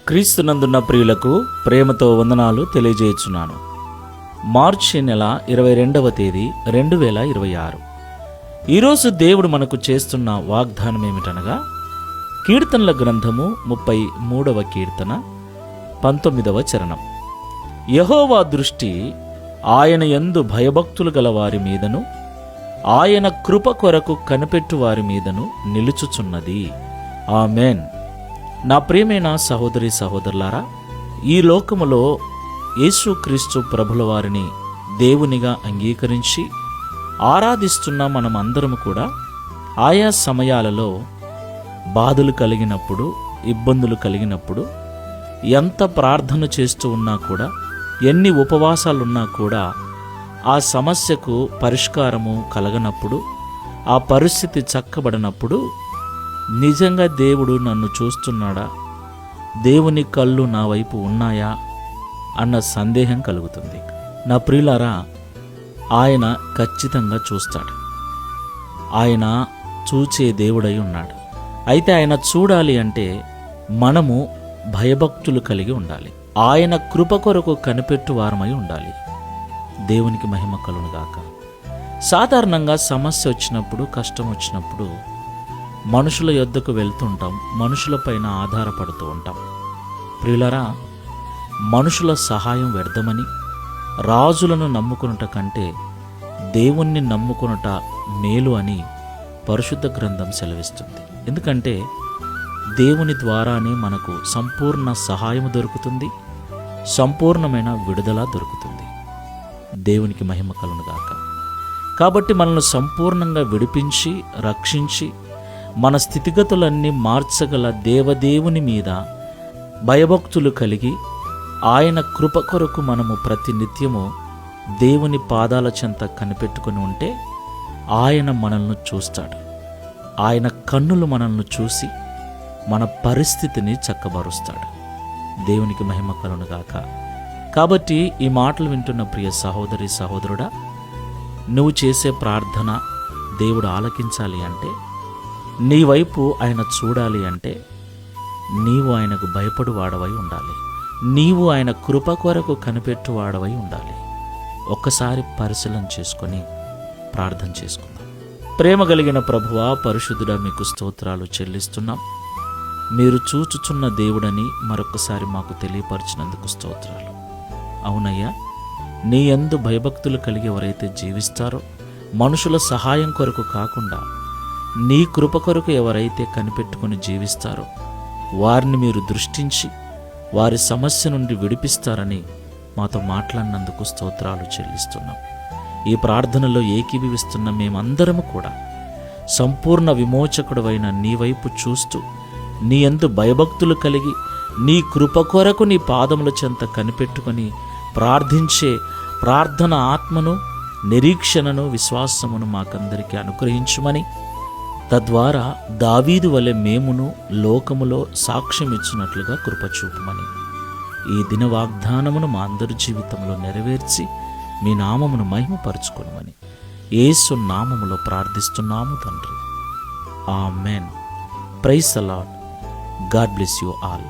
క్రీస్తునందున్న ప్రియులకు ప్రేమతో వందనాలు తెలియజేయుచున్నాను. మార్చి నెల 22వ తేదీ 2026. ఈరోజు దేవుడు మనకు చేస్తున్న వాగ్దానం ఏమిటనగా, కీర్తనల గ్రంథము 33వ కీర్తన 19వ చరణం. యెహోవా దృష్టి ఆయన యందు భయభక్తులు గల వారి మీదను ఆయన కృప కొరకు కనిపెట్టు వారి మీదను నిలుచుచున్నది. ఆమెన్. నా ప్రియమైన సహోదరి సహోదరులారా, ఈ లోకములో యేసుక్రీస్తు ప్రభుల వారిని దేవునిగా అంగీకరించి ఆరాధిస్తున్న మనమందరము కూడా ఆయా సమయాలలో బాధలు కలిగినప్పుడు, ఇబ్బందులు కలిగినప్పుడు, ఎంత ప్రార్థన చేస్తూ ఉన్నా కూడా, ఎన్ని ఉపవాసాలున్నా కూడా ఆ సమస్యకు పరిష్కారము కలగనప్పుడు, ఆ పరిస్థితి చక్కబడినప్పుడు నిజంగా దేవుడు నన్ను చూస్తున్నాడా, దేవుని కళ్ళు నా వైపు ఉన్నాయా అన్న సందేహం కలుగుతుంది. నా ప్రియులారా, ఆయన ఖచ్చితంగా చూస్తాడు. ఆయన చూచే దేవుడై ఉన్నాడు. అయితే ఆయన చూడాలి అంటే మనము భయభక్తులు కలిగి ఉండాలి. ఆయన కృప కొరకు కనిపెట్టు వారమై ఉండాలి. దేవునికి మహిమ కలుగునుగాక. సాధారణంగా సమస్య వచ్చినప్పుడు, కష్టం వచ్చినప్పుడు మనుషుల యొద్దకు వెళ్తుంటాం, మనుషులపైన ఆధారపడుతూ ఉంటాం. ప్రియులరా, మనుషుల సహాయం వ్యర్థమని, రాజులను నమ్ముకొనుట కంటే దేవుణ్ణి నమ్ముకొనుట మేలు అని పరిశుద్ధ గ్రంథం సెలవిస్తుంది. ఎందుకంటే దేవుని ద్వారానే మనకు సంపూర్ణ సహాయం దొరుకుతుంది, సంపూర్ణమైన విడుదల దొరుకుతుంది. దేవునికి మహిమ కలుగునుగాక. కాబట్టి మనల్ని సంపూర్ణంగా విడిపించి, రక్షించి, మన స్థితిగతులన్నీ మార్చగల దేవదేవుని మీద భయభక్తులు కలిగి ఆయన కృప కొరకు మనము ప్రతినిత్యము దేవుని పాదాల చెంత కనిపెట్టుకుని ఉంటే ఆయన మనల్ని చూస్తాడు. ఆయన కన్నులు మనల్ని చూసి మన పరిస్థితిని చక్కబరుస్తాడు. దేవునికి మహిమ కలుగునుగాక. కాబట్టి ఈ మాటలు వింటున్న ప్రియ సహోదరి సహోదరుడా, నువ్వు చేసే ప్రార్థన దేవుడు ఆలకించాలి అంటే, నీ వైపు ఆయన చూడాలి అంటే, నీవు ఆయనకు భయపడు వాడవై ఉండాలి. నీవు ఆయన కృప కొరకు కనిపెట్టు వాడవై ఉండాలి. ఒక్కసారి పరిశీలన చేసుకొని ప్రార్థన చేసుకుందాం. ప్రేమ కలిగిన ప్రభువా, పరిశుద్ధుడా, మీకు స్తోత్రాలు చెల్లిస్తున్నాం. మీరు చూచుచున్న దేవుడని మరొకసారి మాకు తెలియపరిచినందుకు స్తోత్రాలు. అవునయ్యా, నీ యందు భయభక్తులు కలిగి ఎవరైతే జీవిస్తారో, మనుషుల సహాయం కొరకు కాకుండా నీ కృప కొరకు ఎవరైతే కనిపెట్టుకుని జీవిస్తారో వారిని మీరు దృష్టించి వారి సమస్య నుండి విడిపిస్తారని మాతో మాట్లాడినందుకు స్తోత్రాలు చెల్లిస్తున్నాం. ఈ ప్రార్థనలో ఏకీభవిస్తున్న మేమందరము కూడా సంపూర్ణ విమోచకుడవైన నీ వైపు చూస్తూ, నీ యందు భయభక్తులు కలిగి నీ కృప కొరకు నీ పాదముల చెంత కనిపెట్టుకొని ప్రార్థించే ప్రార్థన ఆత్మను, నిరీక్షణను, విశ్వాసమును మాకందరికీ అనుగ్రహించుమని, తద్వారా దావీదు వలె మేమును లోకములో సాక్ష్యం ఇచ్చినట్లుగా కృప చూపుమని, ఈ దిన వాగ్దానమును మా అందరి జీవితంలో నెరవేర్చి మీ నామమును మహిమపరచుకొనుమని యేసు నామములో ప్రార్థిస్తున్నాము తండ్రి. Amen. Praise the Lord. God bless you all.